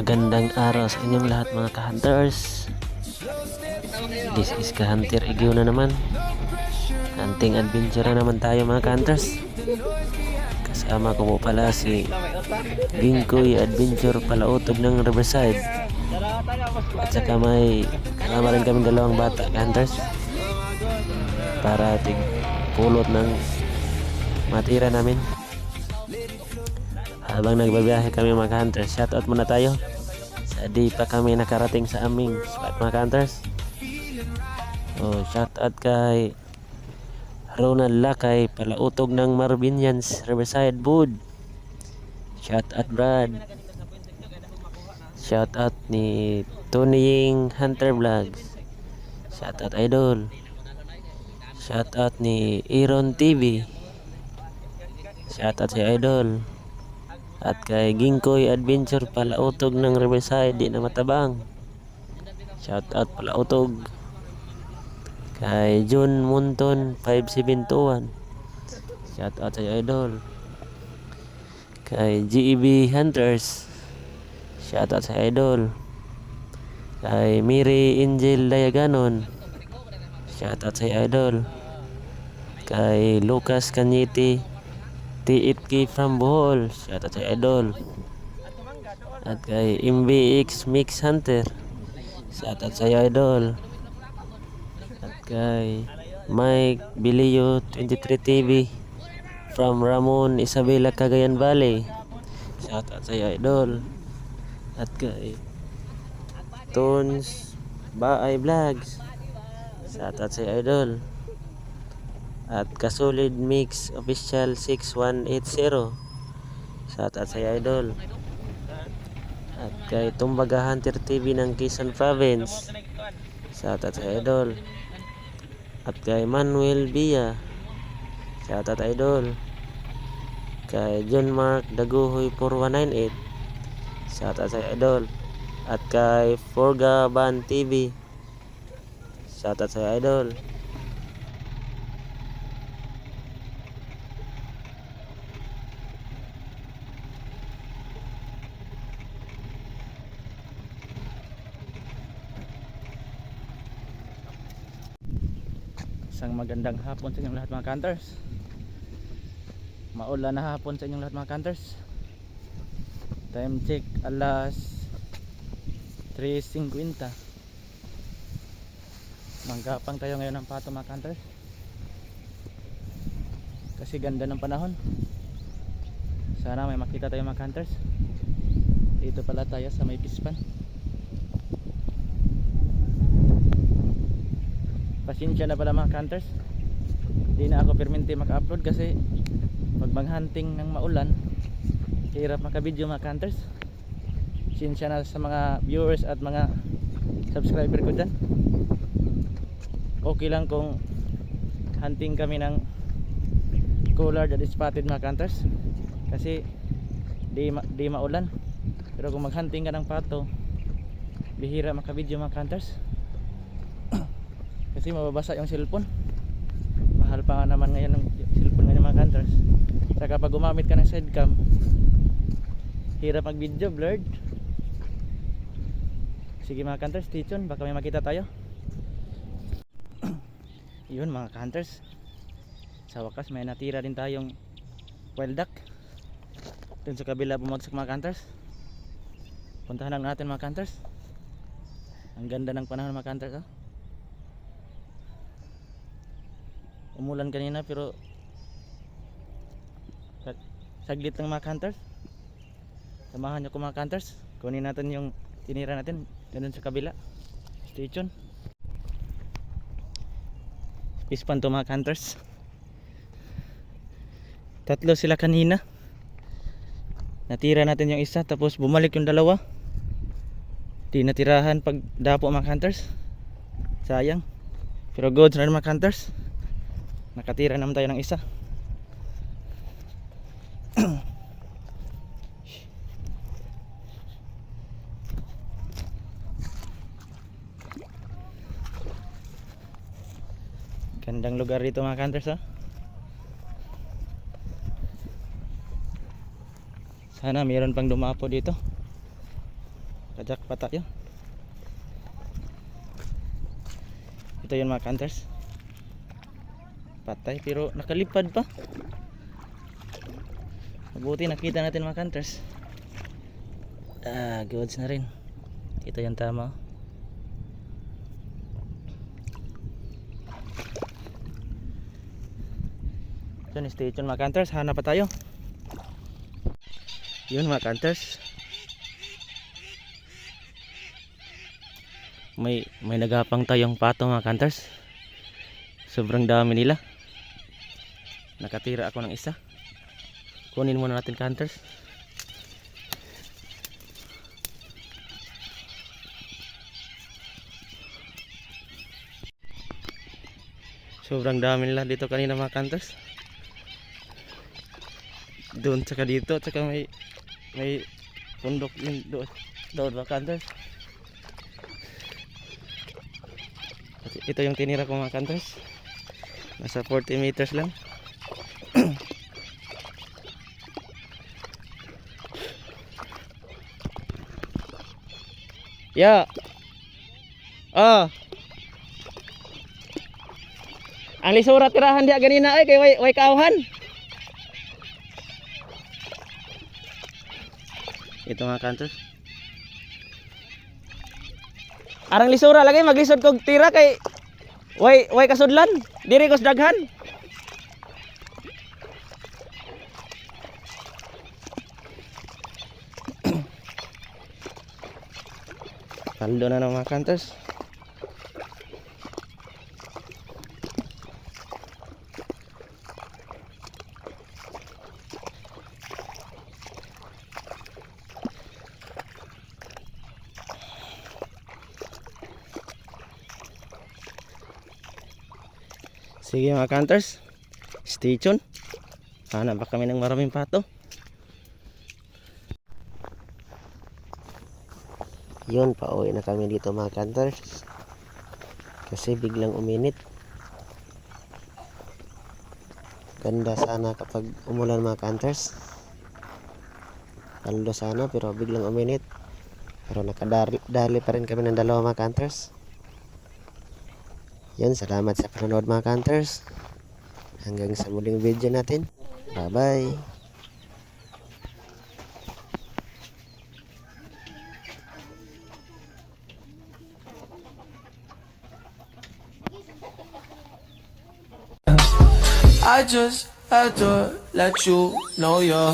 Magandang araw sa inyong lahat mga ka-hunters. This is ka-hunter Igyo na naman. Hunting adventure na naman tayo mga ka-hunters. Kasama ko po pala si Gingkoy Adventure Palautog ng Riverside. At saka may kasama rin kami dalawang bata ka-hunters para pulot ng matira namin. Habang nagbabiyahe kami mga hunters, shoutout muna tayo sa di pa kami nakarating sa aming spot mga hunters. Shoutout kay Ronald Lakay Palautog ng Marvinians Riverside Bud. Shoutout Brad. Shoutout ni Tony Ying Hunter Vlogs. Shoutout Idol. Shoutout ni Aaron TV. Shoutout si Idol. At kay Gingkoy Adventure Palautog ng Riverside di na matabang. Shoutout Palautog. Kay John Munton 5721. Shoutout sa Idol. Kay GEB Hunters. Shoutout sa Idol. Kay Miri Angel Dayaganon. Shoutout sa Idol. Kay Lucas Canyete TFK from Bohol. Shoutout sa Idol. At kay MBX Mix Hunter. Shoutout sa Idol. At kay Mike Bilio 23 TV from Ramon Isabela Cagayan Valley. Shoutout sa Idol. At kay Tones Baay Vlogs. Shoutout sa Idol. At Kasolid Mix Official 6180. Shoutout sa Idol. At kay Tumbaga Hunter TV ng Quezon Province. Shoutout sa Idol. At kay Manuel Villa. Shoutout Idol. Kay John Mark Daguhoy 4198. Shoutout sa Idol. At kay Forgaban TV. Shoutout sa Idol. Isang magandang hapon sa inyong lahat mga hunters. Maulan na hapon sa inyong lahat mga hunters. Time check alas 3:50. Manggapang tayo ngayon ng pato mga hunters. Kasi ganda ng panahon. Sana may makita tayo mga hunters. Dito pala tayo sa may pispan. Pasensya na pala mga hunters, di na ako permente maka-upload kasi pag mag-hunting ng maulan hirap maka-video mga hunters. Pasensya na sa mga viewers at mga subscriber ko dyan. Okay lang kung hunting kami ng collared at spotted mga hunters kasi di maulan. Pero kung mag-hunting ka ng pato, bihira maka-video mga hunters kasi mababasa yung cellphone. Mahal pa nga naman ngayon ng cellphone ngayon mga hunters. Saka pag gumamit ka ng sidecam, hirap mag video, blurred. Sige mga hunters, stay tuned, baka may makita tayo. Yun mga hunters, sa wakas may natira din tayong wild duck dun sa kabila bumagsak mga hunters. Puntahan lang natin mga hunters. Ang ganda ng panahon mga hunters oh. Umulan kanina pero saglit lang mga hunters. Samahan nyo ko mga hunters. Kunin natin yung tinira natin doon sa kabila. Stay tuned. Pispan to mga hunters. Tatlo sila kanina. Natira natin yung isa tapos bumalik yung dalawa. Di natirahan pag dapo mga hunters. Sayang. Pero good na mga hunters. Nakatira naman tayo ng isa. Gandang lugar dito mga hunters oh. Sana mayroon pang dumapo dito. Nakajakpa tayo. Ito yun mga hunters. Patay pero nakalipad pa. Mabuti nakita natin mga hunters. Goods na rin. Ito yung tama. So, stay tuned mga hunters. Hanap pa tayo. Yun mga hunters. May nagapang tayong pato mga hunters. Sobrang dami nila. Nakatira ako ng isa. Kunin muna natin hunters. Sobrang dami nila dito kanina mga hunters. Doon tsaka dito tsaka may pundok din doon mga hunters. Ito yung tinira ko mga hunters. Nasa 40 meters lang. Yeah. Ang lisura tirahan dia ganina ay kay way kauhan. Ito mga hunters. Arang lisura lagi maglisod kog tira kay way kasudlan diri kos daghan. Paldo na ng mga hunters. Sige mga hunters, stay tuned. Hanap pa kami ng maraming pato. Yun, pauwi na kami dito mga hunters. Kasi biglang uminit. Ganda sana kapag umulan mga hunters. Kaldo sana pero biglang uminit. Pero nakadali pa rin kami ng dalawa mga hunters. Yan, salamat sa panonood mga hunters. Hanggang sa muling video natin. Bye bye. I just had to let you know you're